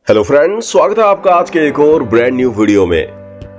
Hello friends, स्वागत है आपका आज के एक और ब्रांड न्यू वीडियो में।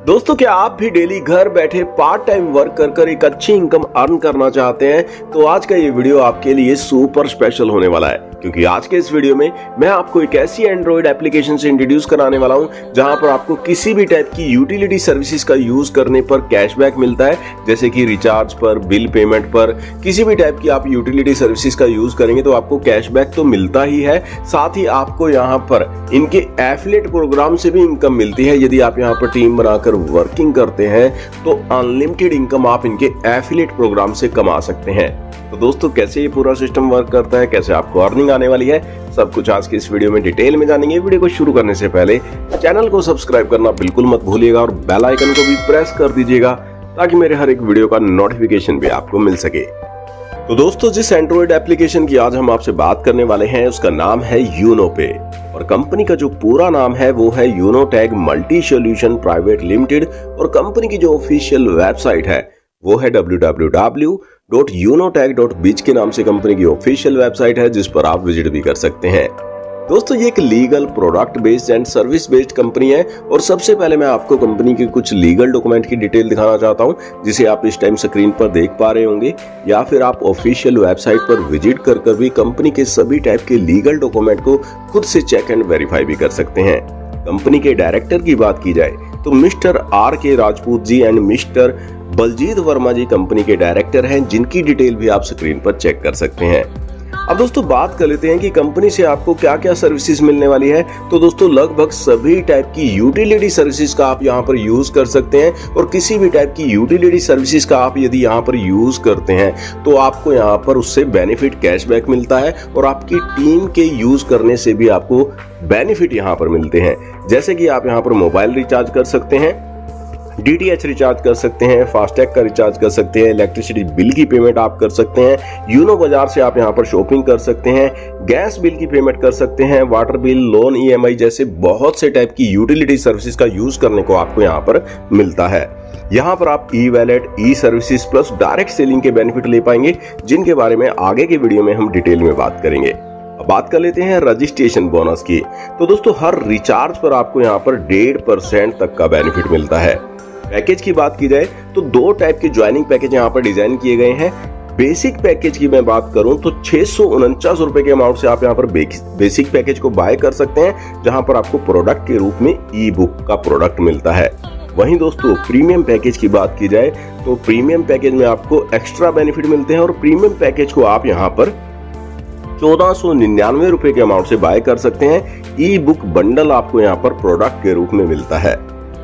दोस्तों, क्या आप भी डेली घर बैठे पार्ट टाइम वर्क कर एक अच्छी इनकम अर्न करना चाहते हैं? तो आज का ये वीडियो आपके लिए सुपर स्पेशल होने वाला है, क्योंकि आज के इस वीडियो में मैं आपको एक ऐसी एंड्रॉइड एप्लीकेशन से इंट्रोड्यूस कराने वाला हूं जहां पर आपको किसी भी टाइप की यूटिलिटी सर्विसेज का यूज करने पर कैशबैक मिलता है। जैसे कि रिचार्ज पर, बिल पेमेंट पर, किसी भी टाइप की आप यूटिलिटी सर्विसेज का यूज करेंगे तो आपको कैशबैक तो मिलता ही है, साथ ही आपको यहाँ पर इनके एफिलिएट प्रोग्राम से भी इनकम मिलती है। यदि आप यहाँ पर टीम बनाकर वर्किंग करते हैं तो अनलिमिटेड इनकम आप इनके एफिलिएट प्रोग्राम से कमा सकते हैं। तो दोस्तों, कैसे ये पूरा सिस्टम वर्क करता है, कैसे आपको अर्निंग आने वाली है, सब कुछ आज के इस वीडियो में डिटेल में जानेंगे। वीडियो को शुरू करने से पहले चैनल को सब्सक्राइब करना बिल्कुल मत भूलिएगा और बेल आइकन को भी प्रेस कर दीजिएगा ताकि मेरे हर एक वीडियो का नोटिफिकेशन भी आपको मिल सके। तो दोस्तों, जिस एंड्रॉइड एप्लीकेशन की आज हम आपसे बात करने वाले हैं उसका नाम है यूनोपे, और कंपनी का जो पूरा नाम है वो है यूनोटैग मल्टी सॉल्यूशन प्राइवेट लिमिटेड, और कंपनी की जो ऑफिशियल वेबसाइट है वो है www.unotag.biz के नाम से कंपनी की ऑफिशियल वेबसाइट है, जिस पर आप विजिट भी कर सकते हैं। दोस्तों, ये एक legal product based and service based company है, और सबसे पहले मैं आपको कंपनी के कुछ लीगल डॉक्यूमेंट की डिटेल दिखाना चाहता हूं, जिसे आप इस टाइम स्क्रीन पर देख पा रहे होंगे, या फिर आप ऑफिशियल वेबसाइट पर विजिट कर भी कंपनी के सभी टाइप के लीगल डॉक्यूमेंट को खुद से चेक एंड वेरीफाई भी कर सकते हैं। कंपनी के डायरेक्टर की बात की जाए तो mister R.K. Rajput ji and mister Baljeet Verma ji company के डायरेक्टर हैं, जिनकी डिटेल भी आप स्क्रीन पर चेक कर सकते हैं। अब दोस्तों, बात कर लेते हैं कि कंपनी से आपको क्या क्या सर्विसेज मिलने वाली है। तो दोस्तों, लगभग सभी टाइप की यूटिलिटी सर्विसेज का आप यहां पर यूज कर सकते हैं, और किसी भी टाइप की यूटिलिटी सर्विसेज का आप यदि यहां पर यूज करते हैं तो आपको यहां पर उससे बेनिफिट कैशबैक मिलता है, और आपकी टीम के यूज करने से भी आपको बेनिफिट यहां पर मिलते हैं। जैसे कि आप यहां पर मोबाइल रिचार्ज कर सकते हैं, DTH रिचार्ज कर सकते हैं, फास्टैग का रिचार्ज कर सकते हैं, इलेक्ट्रिसिटी बिल की पेमेंट आप कर सकते हैं, यूनो बाजार से आप यहां पर शॉपिंग कर सकते हैं, गैस बिल की पेमेंट कर सकते हैं, वाटर बिल, लोन, EMI जैसे बहुत से टाइप की यूटिलिटी सर्विसेज का यूज करने को आपको यहां पर मिलता है। यहां पर आप ई-वैलेट, ई-सर्विसेज प्लस डायरेक्ट सेलिंग के बेनिफिट ले पाएंगे, जिनके बारे में आगे के वीडियो में हम डिटेल में बात करेंगे। अब बात कर लेते हैं रजिस्ट्रेशन बोनस की। तो दोस्तों, हर रिचार्ज पर आपको यहां पर 1.5% तक का बेनिफिट मिलता है। पैकेज की बात की जाए तो दो टाइप के ज्वाइनिंग पैकेज यहाँ पर डिजाइन किए गए हैं। बेसिक पैकेज की मैं बात करूं तो 649 रुपए के अमाउंट से आप यहाँ पर बेसिक पैकेज को बाय कर सकते हैं, जहां पर आपको प्रोडक्ट के रूप में ई-बुक का प्रोडक्ट मिलता है। वहीं दोस्तों, प्रीमियम पैकेज की बात की जाए तो प्रीमियम पैकेज में आपको एक्स्ट्रा बेनिफिट मिलते हैं, और प्रीमियम पैकेज को आप यहाँ पर 1499 रुपए के अमाउंट से बाय कर सकते हैं। ई-बुक बंडल आपको यहाँ पर प्रोडक्ट के रूप में मिलता है।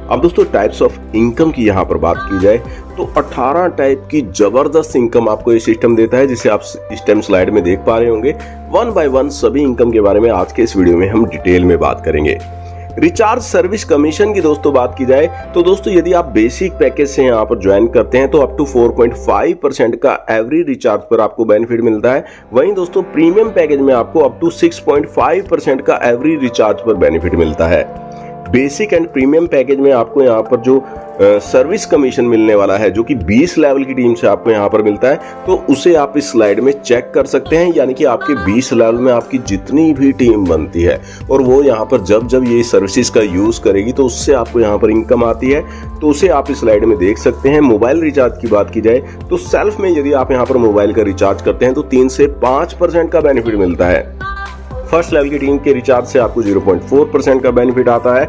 अब दोस्तों, टाइप्स ऑफ इनकम की यहाँ पर बात की जाए तो 18 टाइप की जबरदस्त इनकम आपको ये सिस्टम देता है, जिसे आप इस टाइम स्लाइड में देख पा रहे होंगे। वन बाय वन सभी इनकम के बारे में आज के इस वीडियो में हम डिटेल में बात करेंगे। रिचार्ज सर्विस कमीशन की दोस्तों बात की जाए तो दोस्तों, यदि आप बेसिक पैकेज से यहाँ पर ज्वाइन करते हैं तो अप टू 4.5% का एवरी रिचार्ज पर आपको बेनिफिट मिलता है। वहीं दोस्तों, प्रीमियम पैकेज में आपको अप टू 6.5% का एवरी रिचार्ज पर बेनिफिट मिलता है। बेसिक एंड प्रीमियम पैकेज में आपको यहाँ पर जो सर्विस कमीशन मिलने वाला है, जो कि 20 लेवल की टीम से आपको यहाँ पर मिलता है, तो उसे आप इस स्लाइड में चेक कर सकते हैं। यानी कि आपके 20 लेवल में आपकी जितनी भी टीम बनती है, और वो यहाँ पर जब जब ये सर्विसेज का यूज करेगी तो उससे आपको यहाँ पर इनकम आती है, तो उसे आप इस स्लाइड में देख सकते हैं। मोबाइल रिचार्ज की बात की जाए तो सेल्फ में यदि आप यहाँ पर मोबाइल का रिचार्ज करते हैं तो 3 से 5% का बेनिफिट मिलता है। फर्स्ट लेवल की टीम के रिचार्ज से आपको 0.4% का बेनिफिट आता है,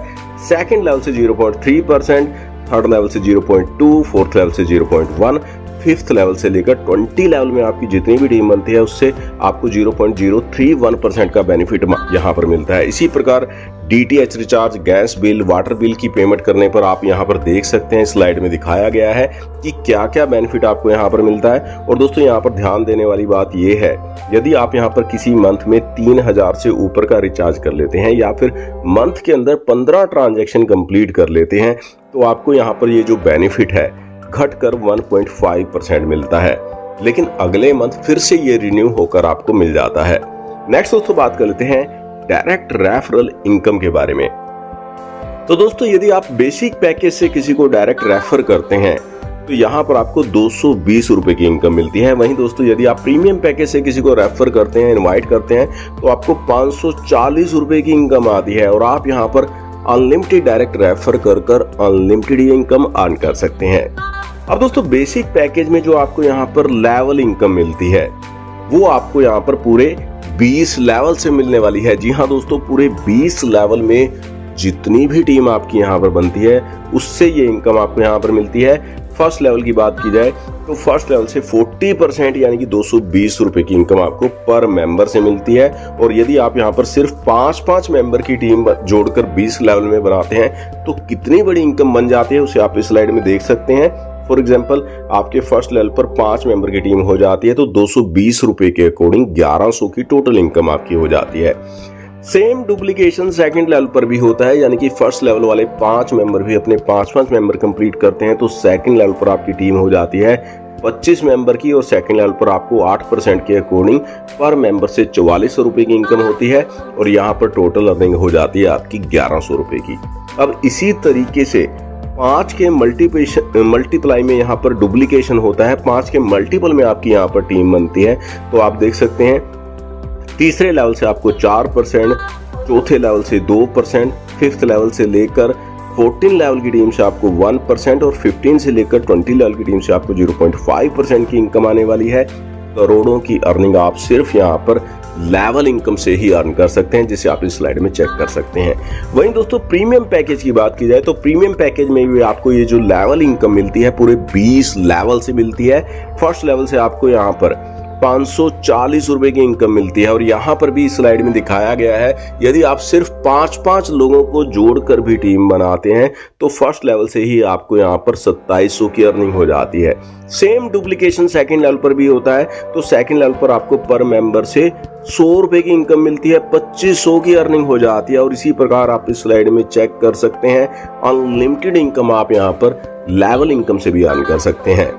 सेकंड लेवल से 0.3%, थर्ड लेवल से 0.2%, फोर्थ लेवल से 0.1%, फिफ्थ लेवल से लेकर 20 लेवल में आपकी जितनी भी टीम बनती है उससे आपको 0.031% का बेनिफिट यहाँ पर मिलता है। इसी प्रकार DTH recharge, gas bill, water bill की पेमेंट करने पर आप यहाँ पर देख सकते हैं, स्लाइड में दिखाया गया है कि क्या क्या बेनिफिट आपको यहाँ पर मिलता है। और दोस्तों, यहाँ पर ध्यान देने वाली बात ये है, यदि आप यहाँ पर किसी मंथ में 3000 से ऊपर का रिचार्ज कर लेते हैं, या फिर मंथ के अंदर 15 ट्रांजैक्शन कंप्लीट कर लेते हैं, तो आपको यहाँ पर ये जो बेनिफिट है घटकर 1.5% मिलता है, लेकिन अगले मंथ फिर से ये रिन्यू होकर आपको मिल जाता है। नेक्स्ट दोस्तों, बात कर लेते हैं डायरेक्ट रेफरल इनकम के बारे में। तो दोस्तों, यदि आप बेसिक पैकेज से किसी को डायरेक्ट रेफर करते हैं तो यहाँ पर आपको 220 रुपए की इनकम मिलती है। वहीं दोस्तों यदि आप प्रीमियम पैकेज से किसी को रेफर करते हैं, इनवाइट करते हैं, तो आपको 540 रुपए की इनकम आती है और आप यहाँ पर अनलिमिटेड डायरेक्ट रेफर कर अनलिमिटेड इनकम अर्न कर सकते हैं। अब दोस्तों बेसिक पैकेज में जो आपको यहाँ पर लेवल इनकम मिलती है वो आपको यहाँ पर पूरे 20 लेवल से मिलने वाली है। जी हाँ दोस्तों, पूरे 20 लेवल में जितनी भी टीम आपकी यहाँ पर बनती है उससे ये इनकम आपको यहाँ पर मिलती है। फर्स्ट लेवल की बात की जाए तो फर्स्ट लेवल से 40% यानी कि 220 रुपए की इनकम आपको पर मेंबर से मिलती है। और यदि आप यहाँ पर सिर्फ 5-5 मेंबर की टीम जोड़कर 20 लेवल में बनाते हैं तो कितनी बड़ी इनकम बन जाती है उसे आप इस स्लाइड में देख सकते हैं। फॉर एग्जाम्पल आपके फर्स्ट लेवल पर 5 मेंबर की टीम हो जाती है तो 220 रुपए के अकॉर्डिंग 1100 की टोटल इनकम आपकी हो जाती है। सेम डुप्लीकेशन सेकंड लेवल पर भी होता है, यानी कि फर्स्ट लेवल वाले 5 मेंबर भी अपने 5-5 मेंबर कंप्लीट करते हैं तो सेकंड लेवल पर आपकी टीम हो जाती है 25 मेंबर की और सेकंड लेवल पर आपको 8% के अकॉर्डिंग पर मेंबर से 4400 रुपए की इनकम होती है और यहाँ पर टोटल अर्निंग हो जाती है आपकी 1100 रुपए की। अब इसी तरीके से 5 के मल्टीप्लाई में यहाँ पर डुप्लीकेशन होता है, 5 के मल्टीपल में आपकी यहाँ पर टीम बनती है। तो आप देख सकते हैं तीसरे लेवल से आपको 4%, चौथे लेवल से 2%, फिफ्थ लेवल से लेकर 14 लेवल की टीम से आपको 1% और 15 से लेकर 20 लेवल की टीम से आपको 0.5% की इनकम आने वाली है। करोड़ों की अर्निंग आप सिर्फ यहाँ पर लेवल इनकम से ही अर्न कर सकते हैं, जिसे आप इस स्लाइड में चेक कर सकते हैं। वहीं दोस्तों प्रीमियम पैकेज की बात की जाए तो प्रीमियम पैकेज में भी आपको ये जो लेवल इनकम मिलती है पूरे 20 लेवल से मिलती है। फर्स्ट लेवल से आपको यहाँ पर 540 रुपए की इनकम मिलती है और यहाँ पर भी इस स्लाइड में दिखाया गया है यदि आप सिर्फ 5-5 लोगों को जोड़कर भी टीम बनाते हैं तो फर्स्ट लेवल से ही आपको यहाँ पर 2700 की अर्निंग हो जाती है। सेम डुप्लीकेशन सेकंड लेवल पर भी होता है, तो सेकंड लेवल पर आपको पर मेंबर से 100 रुपए की इनकम मिलती है, 2500 की अर्निंग हो जाती है और इसी प्रकार आप इस स्लाइड में चेक कर सकते हैं अनलिमिटेड इनकम आप यहाँ पर लेवल इनकम से भी अर्न कर सकते हैं।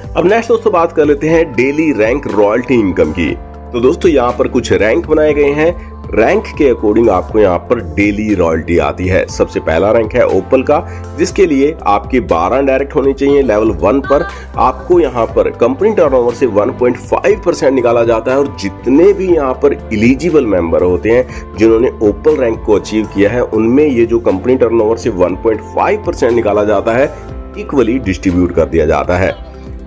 अब नेक्स्ट दोस्तों बात कर लेते हैं डेली रैंक रॉयल्टी इनकम की। तो दोस्तों यहाँ पर कुछ रैंक बनाए गए हैं, रैंक के अकॉर्डिंग आपको यहाँ पर डेली रॉयल्टी आती है। सबसे पहला रैंक है ओपल का, जिसके लिए आपके 12 डायरेक्ट होने चाहिए। लेवल 1 पर आपको यहाँ पर कंपनी टर्नओवर से 1.5% निकाला जाता है और जितने भी यहाँ पर एलिजिबल मेंबर होते हैं जिन्होंने ओपल रैंक को अचीव किया है उनमें ये जो कंपनी टर्नओवर से 1.5% निकाला जाता है इक्वली डिस्ट्रीब्यूट कर दिया जाता है।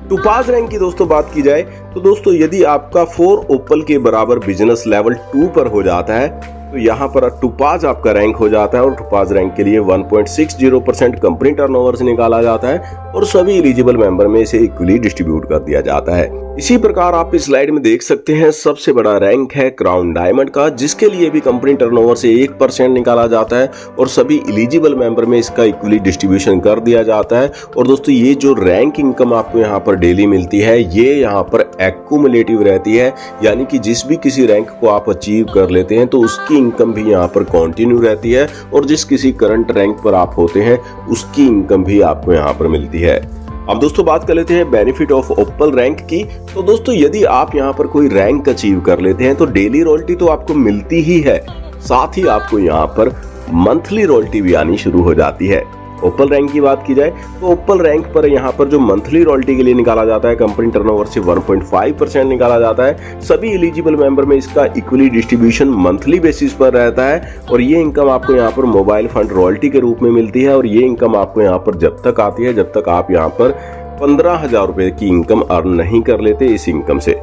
टोपाज रैंक की दोस्तों बात की जाए तो दोस्तों यदि आपका 4 ओपल के बराबर बिजनेस लेवल 2 पर हो जाता है तो यहाँ पर टोपाज आपका रैंक हो जाता है और टोपाज रैंक के लिए 1.60% कंपनी टर्नओवर से निकाला जाता है और सभी एलिजिबल मेंबर में इसे इक्वली डिस्ट्रीब्यूट कर दिया जाता है। इसी प्रकार आप इस स्लाइड में देख सकते हैं सबसे बड़ा रैंक है क्राउन डायमंड का, जिसके लिए भी कंपनी टर्नओवर से 1% निकाला जाता है और सभी एलिजिबल मेंबर में इसका इक्वली डिस्ट्रीब्यूशन कर दिया जाता है। और दोस्तों ये जो रैंक इनकम आपको यहाँ पर डेली मिलती है ये यहाँ पर एक्यूमुलेटिव रहती है, यानी कि जिस भी किसी रैंक को आप अचीव कर लेते हैं तो उसकी इनकम भी यहाँ पर कंटिन्यू रहती है और जिस किसी करंट रैंक पर आप होते हैं उसकी इनकम भी आपको यहाँ पर मिलती है। अब दोस्तों बात कर लेते हैं बेनिफिट ऑफ ओपल रैंक की। तो दोस्तों यदि आप यहाँ पर कोई रैंक अचीव कर लेते हैं तो डेली रॉयल्टी तो आपको मिलती ही है, साथ ही आपको यहाँ पर मंथली रॉयल्टी भी आनी शुरू हो जाती है। ओपल रैंक की बात की जाए तो ओपल रैंक पर यहाँ पर जो मंथली रॉयल्टी के लिए निकाला जाता है कंपनी टर्नओवर से 1.5% निकाला जाता है। सभी एलिजिबल मेंबर में इसका इक्वली डिस्ट्रीब्यूशन मंथली बेसिस पर रहता है और ये इनकम आपको यहाँ पर मोबाइल फंड रॉयल्टी के रूप में मिलती है और ये इनकम आपको यहाँ पर जब तक आती है जब तक आप यहाँ पर 15,000 रुपए की इनकम अर्न नहीं कर लेते इस इनकम से।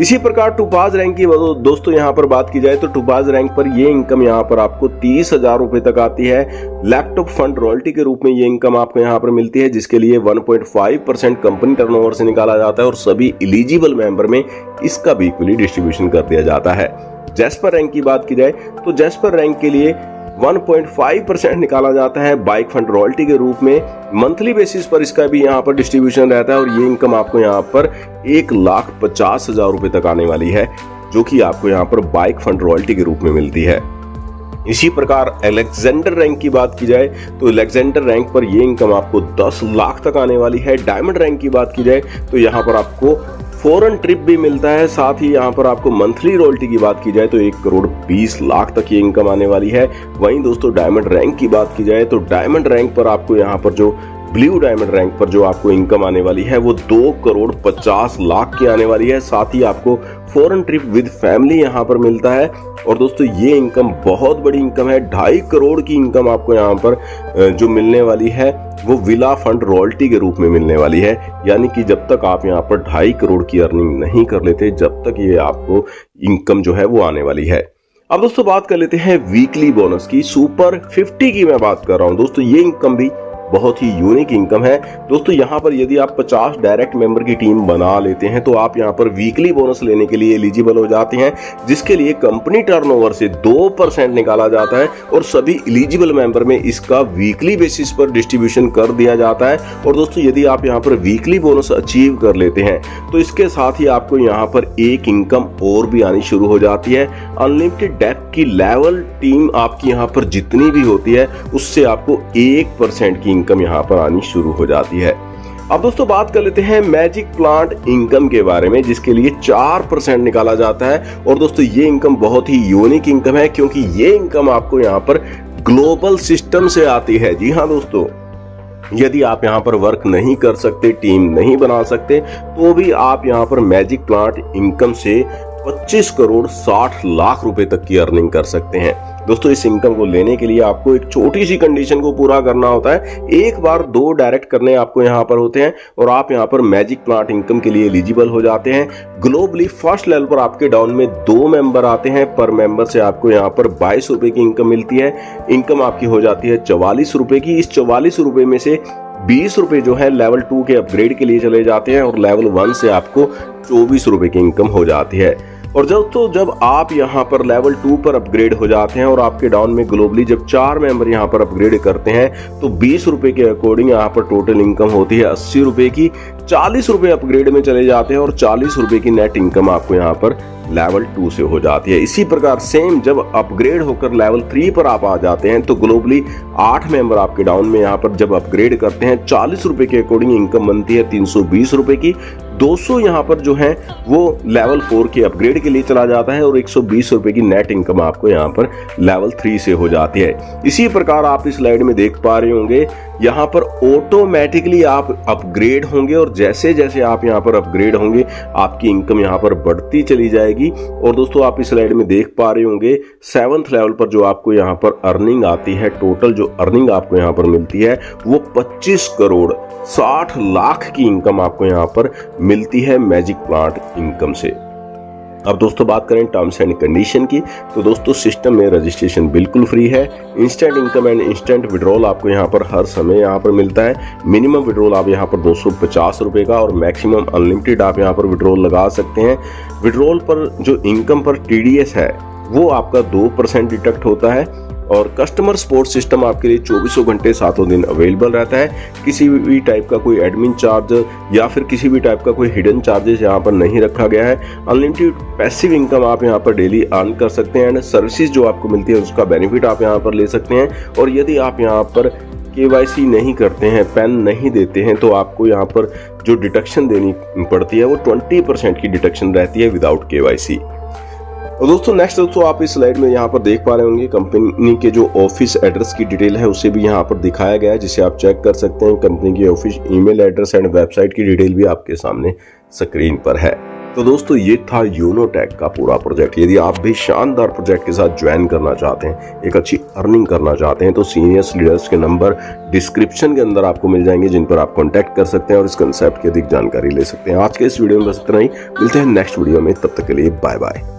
इसी प्रकार टोपाज रैंक की दोस्तों यहाँ पर बात की जाए तो टोपाज रैंक पर ये इनकम यहाँ पर आपको 30,000 रुपए तक आती है। लैपटॉप फंड रॉयल्टी के रूप में ये इनकम आपको यहाँ पर मिलती है, जिसके लिए 1.5% कंपनी टर्नओवर से निकाला जाता है और सभी एलिजिबल मेंबर में इसका भी इक्वली डिस्ट्रीब्यूशन कर दिया जाता है। जैस्पर रैंक की बात की जाए तो जैस्पर रैंक के लिए 1.5% निकाला जाता है बाइक फंड रॉयल्टी के रूप में। मंथली बेसिस पर इसका भी यहाँ पर डिस्ट्रीब्यूशन रहता है और ये इनकम आपको यहाँ पर 1,50,000 रुपए तक आने वाली है, जो कि आपको यहाँ पर बाइक फंड रॉयल्टी के रूप में मिलती है। इसी प्रकार अलेक्जेंडर रैंक की बात की जाए तो अलेक्जेंडर रैंक पर ये इनकम आपको 10 लाख तक आने वाली है। डायमंड रैंक की बात की जाए तो यहाँ पर आपको फॉरेन ट्रिप भी मिलता है, साथ ही यहाँ पर आपको मंथली रॉयल्टी की बात की जाए तो 1,20,00,000 तक ये इनकम आने वाली है। वहीं दोस्तों डायमंड रैंक की बात की जाए तो डायमंड रैंक पर आपको यहाँ पर जो ब्लू डायमंड रैंक पर जो आपको इनकम आने वाली है वो 2,50,00,000 की आने वाली है। साथ ही आपको फॉरेन ट्रिप विद फैमिली यहाँ पर मिलता है। और दोस्तों ये इनकम बहुत बड़ी इनकम है, 2.5 करोड़ की इनकम आपको यहाँ पर जो मिलने वाली है वो विला फंड रॉयल्टी के रूप में मिलने वाली है। यानी कि जब तक आप यहाँ पर 2.5 करोड़ की अर्निंग नहीं कर लेते, जब तक ये आपको इनकम जो है वो आने वाली है। अब दोस्तों बात कर लेते हैं वीकली बोनस की। सुपर 50 की मैं बात कर रहा हूं दोस्तों, ये इनकम भी बहुत ही यूनिक इनकम है। दोस्तों यहाँ पर यदि आप 50 डायरेक्ट मेंबर की टीम बना लेते हैं तो आप यहाँ पर वीकली बोनस लेने के लिए एलिजिबल हो जाते हैं, जिसके लिए कंपनी टर्नओवर से 2% निकाला जाता है और सभी एलिजिबल मेंबर में इसका वीकली बेसिस पर डिस्ट्रीब्यूशन कर दिया जाता है। और दोस्तों यदि आप यहाँ पर वीकली बोनस अचीव कर लेते हैं तो इसके साथ ही आपको यहाँ पर एक इनकम और भी आनी शुरू हो जाती है। अनलिमिटेड डेप्थ की लेवल टीम आपकी यहाँ पर जितनी भी होती है उससे आपको 1% की इनकम यहाँ पर आनी शुरू हो जाती है। अब दोस्तों बात कर लेते हैं मैजिक प्लांट इनकम के बारे में, जिसके लिए 4% निकाला जाता है। और दोस्तों ये इनकम बहुत ही यूनिक इनकम है, क्योंकि ये इनकम आपको यहाँ पर ग्लोबल सिस्टम से आती है। जी हाँ दोस्तों, यदि आप यहाँ पर वर्क नहीं कर सकते, टीम नहीं बना सकते, तो भी आप यहाँ पर मैजिक प्लांट इनकम से 25,60,00,000 रुपए तक की अर्निंग कर सकते हैं। दोस्तों इस इनकम को लेने के लिए आपको एक छोटी सी कंडीशन को पूरा करना होता है। एक बार 2 डायरेक्ट करने आपको यहाँ पर होते हैं और आप यहाँ पर मैजिक प्लांट इनकम के लिए एलिजिबल हो जाते हैं। ग्लोबली फर्स्ट लेवल पर आपके डाउन में 2 मेंबर आते हैं। पर मेंबर से आपको यहाँ पर 22 रुपए की इनकम मिलती है। इनकम आपकी हो जाती है 44 रुपए की। इस 44 रुपए में से 20 रुपए जो है लेवल 2 के अपग्रेड के लिए चले जाते हैं और लेवल 1 से आपको 24 रुपए की इनकम हो जाती है। और जब आप यहाँ पर लेवल 2 पर अपग्रेड हो जाते हैं और आपके डाउन में ग्लोबली जब 4 मेंबर यहाँ पर अपग्रेड करते हैं तो 20 रुपए के अकॉर्डिंग यहाँ पर टोटल इनकम होती है 80 रुपए की। 40 रुपए अपग्रेड में चले जाते हैं और 40 रुपए की नेट इनकम आपको यहाँ पर लेवल 2 से हो जाती है। इसी प्रकार सेम जब अपग्रेड होकर लेवल 3 पर आप आ जाते हैं तो ग्लोबली 8 मेंबर आपके डाउन में यहाँ पर जब अपग्रेड करते हैं 40 रुपए के अकॉर्डिंग इनकम बनती है 320 रुपए की। 200 यहाँ पर जो है वो लेवल 4 के अपग्रेड के लिए चला जाता है और 120 रुपए की नेट इनकम आपको यहाँ पर लेवल 3 से हो जाती है। इसी प्रकार आप इस स्लाइड में देख पा रहे होंगे, यहाँ पर ऑटोमेटिकली आप अपग्रेड होंगे और जैसे जैसे आप यहाँ पर अपग्रेड होंगे आपकी इनकम यहाँ पर बढ़ती चली जाएगी। और दोस्तों आप इस स्लाइड में देख पा रहे होंगे 7th लेवल पर जो आपको यहाँ पर अर्निंग आती है, टोटल जो अर्निंग आपको यहाँ पर मिलती है वो 25,60,00,000 की इनकम आपको यहाँ पर मिलती है मैजिक प्लांट इनकम से। अब दोस्तों बात करें टर्म्स एंड कंडीशन की, तो दोस्तों सिस्टम में रजिस्ट्रेशन बिल्कुल फ्री है। Instant income and instant withdrawal आपको यहाँ पर हर समय यहाँ पर मिलता है। मिनिमम विड्रॉल आप यहाँ पर 250 रुपए का और मैक्सिमम अनलिमिटेड आप यहाँ पर विड्रॉल लगा सकते हैं। विड्रॉल पर जो इनकम पर TDS है वो आपका 2% डिडक्ट होता है और कस्टमर सपोर्ट सिस्टम आपके लिए 24 घंटे 7 दिन अवेलेबल रहता है। किसी भी टाइप का कोई एडमिन चार्ज या फिर किसी भी टाइप का कोई हिडन चार्जेस यहाँ पर नहीं रखा गया है। अनलिमिटेड पैसिव इनकम आप यहाँ पर डेली अर्न कर सकते हैं एंड सर्विसेज जो आपको मिलती है उसका बेनिफिट आप यहाँ पर ले सकते हैं। और यदि आप यहाँ पर KYC नहीं करते हैं, पैन नहीं देते हैं, तो आपको यहाँ पर जो डिडक्शन देनी पड़ती है वो 20% की डिडक्शन रहती है विदाउट KYC। और दोस्तों नेक्स्ट दोस्तों आप इस स्लाइड में यहाँ पर देख पा रहे होंगे कंपनी के जो ऑफिस एड्रेस की डिटेल है उसे भी यहाँ पर दिखाया गया है, जिसे आप चेक कर सकते हैं। कंपनी की office email address and website की डिटेल भी आपके सामने स्क्रीन पर है। तो दोस्तों ये था यूनोटेक का पूरा प्रोजेक्ट। यदि आप भी शानदार प्रोजेक्ट के साथ ज्वाइन करना चाहते हैं, एक अच्छी अर्निंग करना चाहते हैं, तो सीनियर्स लीडर्स के नंबर डिस्क्रिप्शन के अंदर आपको मिल जाएंगे, जिन पर आप कॉन्टैक्ट कर सकते हैं और इस कंसेप्ट की अधिक जानकारी ले सकते हैं। आज के इस वीडियो में बस इतना ही, मिलते हैं नेक्स्ट वीडियो में, तब तक के लिए बाय बाय।